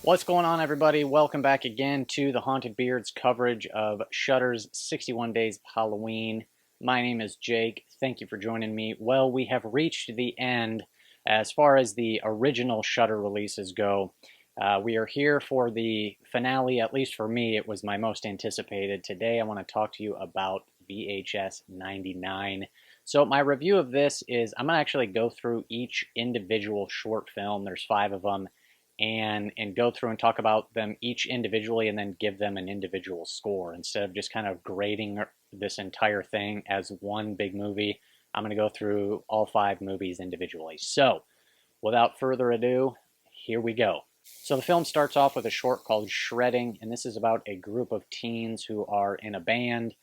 What's going on, everybody? Welcome back again to the Haunted Beards coverage of Shudder's 61 Days of Halloween. My name is Jake. Thank you for joining me. Well, we have reached the end as far as the original Shudder releases go. We are here for the finale. At least for me, it was my most anticipated. Today, I want to talk to you about VHS 99. So my review of this is I'm going to actually go through each individual short film. There's 5 of them. And go through and talk about them each individually and then give them an individual score instead of just kind of grading this entire thing as one big movie. I'm going to go through all 5 movies individually. So without further ado, here we go. So the film starts off with a short called Shredding, and this is about a group of teens who are in a band,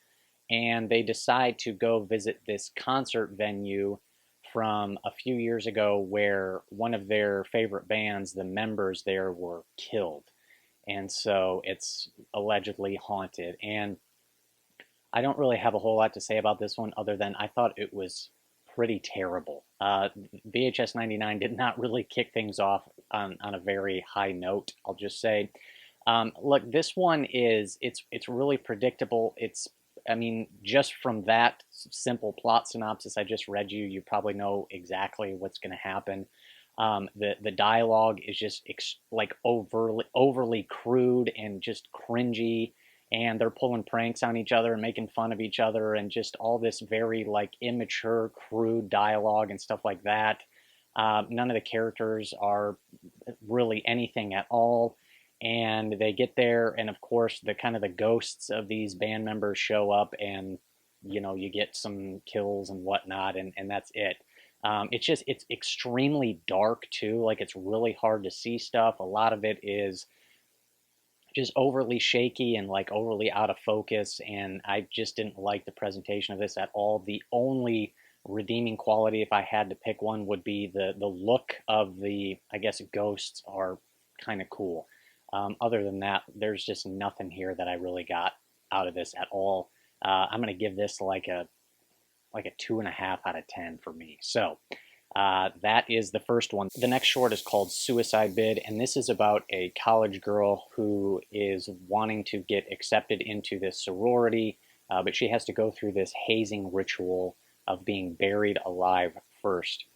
and they decide to go visit this concert venue from a few years ago where one of their favorite bands, the members there, were killed. And so it's allegedly haunted. And I don't really have a whole lot to say about this one other than I thought it was pretty terrible. VHS 99 did not really kick things off on a very high note, I'll just say. Look, this one it's really predictable. I mean, just from that simple plot synopsis I just read you, you probably know exactly what's going to happen. The dialogue is just like overly crude and just cringy, and they're pulling pranks on each other and making fun of each other, and just all this very like immature, crude dialogue and stuff like that. None of the characters are really anything at all. And they get there, and of course the ghosts of these band members show up, and you get some kills and whatnot, and that's it. It's extremely dark too. Like, it's really hard to see stuff. A lot of it is just overly shaky and like overly out of focus, and I just didn't like the presentation of this at all. The only redeeming quality, if I had to pick one, would be the look of the, I guess, ghosts are kind of cool. Other than that, there's just nothing here that I really got out of this at all. I'm going to give this like a 2.5 out of 10 for me. So that is the first one. The next short is called Suicide Bid, and this is about a college girl who is wanting to get accepted into this sorority, but she has to go through this hazing ritual of being buried alive first.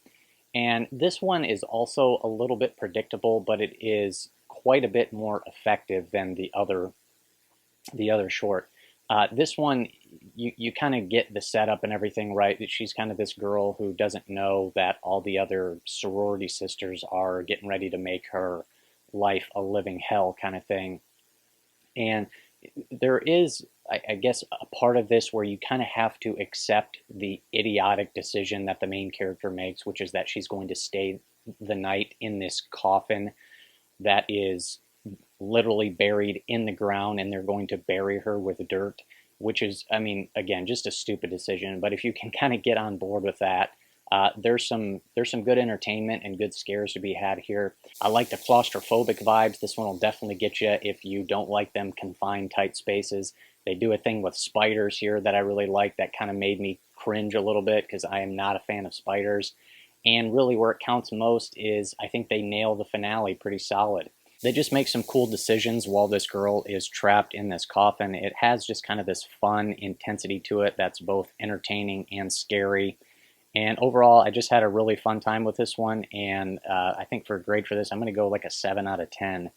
And this one is also a little bit predictable, but it is quite a bit more effective than the other short. This one, you kind of get the setup and everything right. That she's kind of this girl who doesn't know that all the other sorority sisters are getting ready to make her life a living hell, kind of thing. And there is, I guess, a part of this where you kind of have to accept the idiotic decision that the main character makes, which is that she's going to stay the night in this coffin that is literally buried in the ground, and they're going to bury her with dirt, which is, I mean, again, just a stupid decision. But if you can kind of get on board with that, there's some good entertainment and good scares to be had here. I like the claustrophobic vibes. This one will definitely get you if you don't like them confined, tight spaces. They do a thing with spiders here that I really like that kind of made me cringe a little bit because I am not a fan of spiders. And really where it counts most is I think they nail the finale pretty solid. They just make some cool decisions while this girl is trapped in this coffin. It has just kind of this fun intensity to it that's both entertaining and scary. And overall, I just had a really fun time with this one, and I think for a grade for this, I'm going to go like a 7 out of 10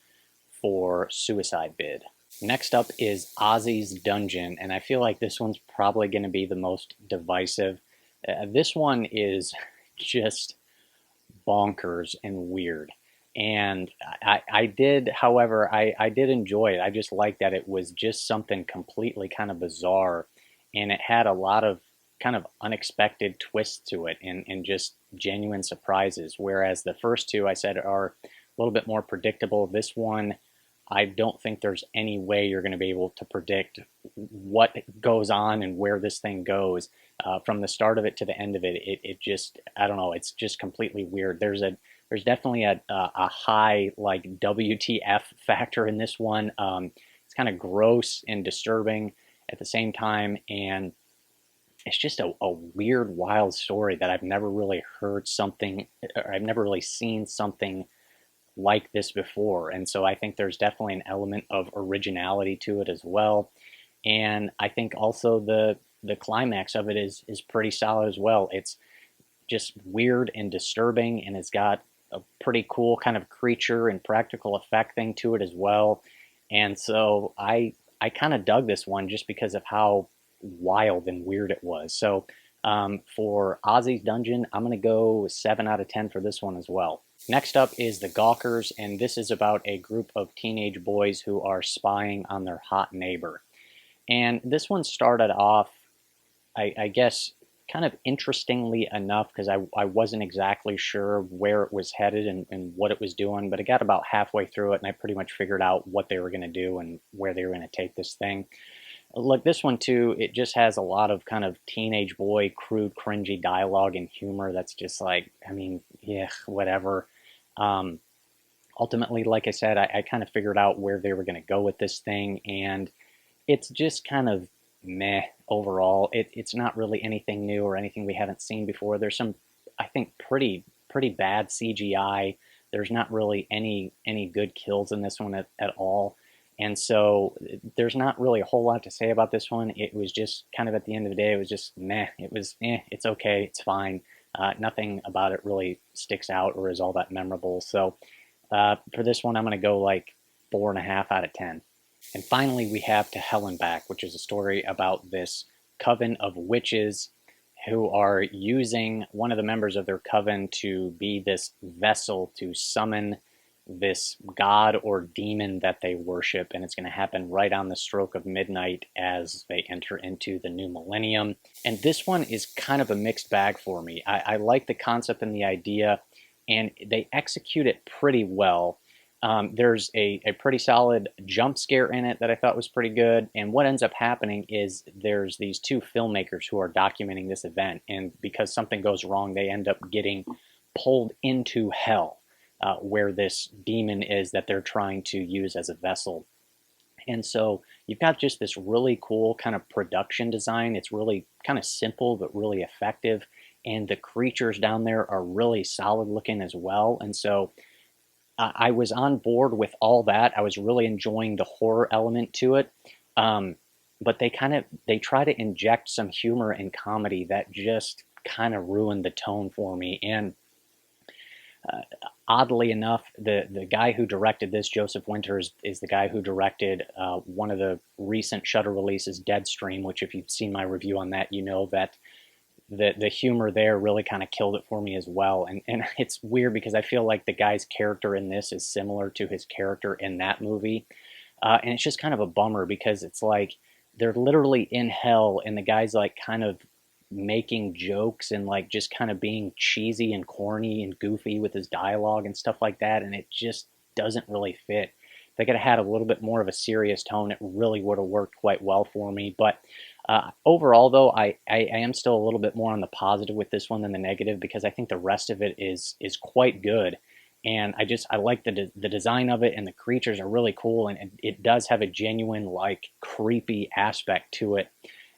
for Suicide Bid. Next up is Ozzy's Dungeon, and I feel like this one's probably going to be the most divisive. This one is just bonkers and weird. And I did, however, I did enjoy it. I just liked that it was just something completely kind of bizarre, and it had a lot of kind of unexpected twists to it, and just genuine surprises. Whereas the first two I said are a little bit more predictable. This one, I don't think there's any way you're going to be able to predict what goes on and where this thing goes. From the start of it to the end of it, it just, I don't know, it's just completely weird. There's definitely a high like WTF factor in this one. It's kind of gross and disturbing at the same time, and it's just a weird, wild story that I've never really heard something, or I've never really seen something like this before. And so I think there's definitely an element of originality to it as well. And I think also the climax of it is pretty solid as well. It's just weird and disturbing, and it's got a pretty cool kind of creature and practical effect thing to it as well. And so I kind of dug this one just because of how wild and weird it was. So for Ozzy's Dungeon, I'm going to go 7 out of 10 for this one as well. Next up is The Gawkers, and this is about a group of teenage boys who are spying on their hot neighbor. And this one started off, I guess, kind of interestingly enough, because I wasn't exactly sure where it was headed and what it was doing, but I got about halfway through it and I pretty much figured out what they were going to do and where they were going to take this thing. Look, this one too, it just has a lot of kind of teenage boy, crude, cringy dialogue and humor that's just like, I mean, yeah, whatever. Um, Ultimately, like I said, I kind of figured out where they were going to go with this thing, and it's just kind of meh overall. It's not really anything new or anything we haven't seen before. There's some, I think, pretty bad CGI. There's not really any good kills in this one at all. And so there's not really a whole lot to say about this one. It was just kind of, at the end of the day, it was just meh. It was it's okay, it's fine. Nothing about it really sticks out or is all that memorable. So for this one, I'm going to go like 4.5 out of 10. And finally, we have To Hell and Back, which is a story about this coven of witches who are using one of the members of their coven to be this vessel to summon this god or demon that they worship. And it's going to happen right on the stroke of midnight as they enter into the new millennium. And this one is kind of a mixed bag for me. I like the concept and the idea, and they execute it pretty well. There's a pretty solid jump scare in it that I thought was pretty good. And what ends up happening is there's these two filmmakers who are documenting this event. And because something goes wrong, they end up getting pulled into hell, where this demon is that they're trying to use as a vessel. And so you've got just this really cool kind of production design. It's really kind of simple, but really effective. And the creatures down there are really solid looking as well. And so I was on board with all that. I was really enjoying the horror element to it. But they try to inject some humor and comedy that just kind of ruined the tone for me. And oddly enough, the guy who directed this, Joseph Winters, is the guy who directed one of the recent Shudder releases, Deadstream, which if you've seen my review on that, you know that the humor there really kind of killed it for me as well. And it's weird because I feel like the guy's character in this is similar to his character in that movie. And it's just kind of a bummer because it's like they're literally in hell and the guy's like kind of making jokes and like just kind of being cheesy and corny and goofy with his dialogue and stuff like that. And it just doesn't really fit. If they could have had a little bit more of a serious tone, it really would have worked quite well for me. But overall, though, I am still a little bit more on the positive with this one than the negative because I think the rest of it is quite good, and I like the design of it, and the creatures are really cool, and it does have a genuine like creepy aspect to it,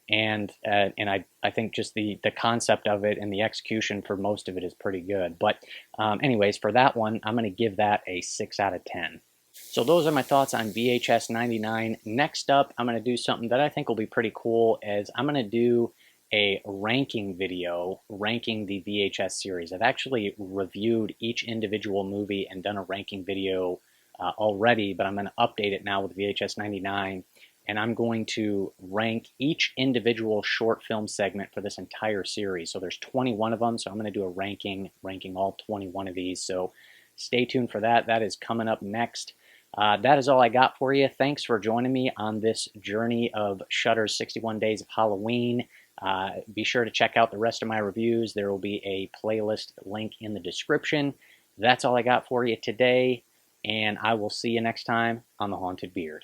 and I think just the concept of it and the execution for most of it is pretty good. But anyways, for that one, I'm going to give that a 6 out of 10. So those are my thoughts on VHS 99. Next up, I'm going to do something that I think will be pretty cool, as I'm going to do a ranking video, ranking the VHS series. I've actually reviewed each individual movie and done a ranking video already, but I'm going to update it now with VHS 99, and I'm going to rank each individual short film segment for this entire series. So there's 21 of them, so I'm going to do a ranking all 21 of these. So stay tuned for that. That is coming up next. That is all I got for you. Thanks for joining me on this journey of Shudder's 61 Days of Halloween. Be sure to check out the rest of my reviews. There will be a playlist link in the description. That's all I got for you today, and I will see you next time on The Haunted Beard.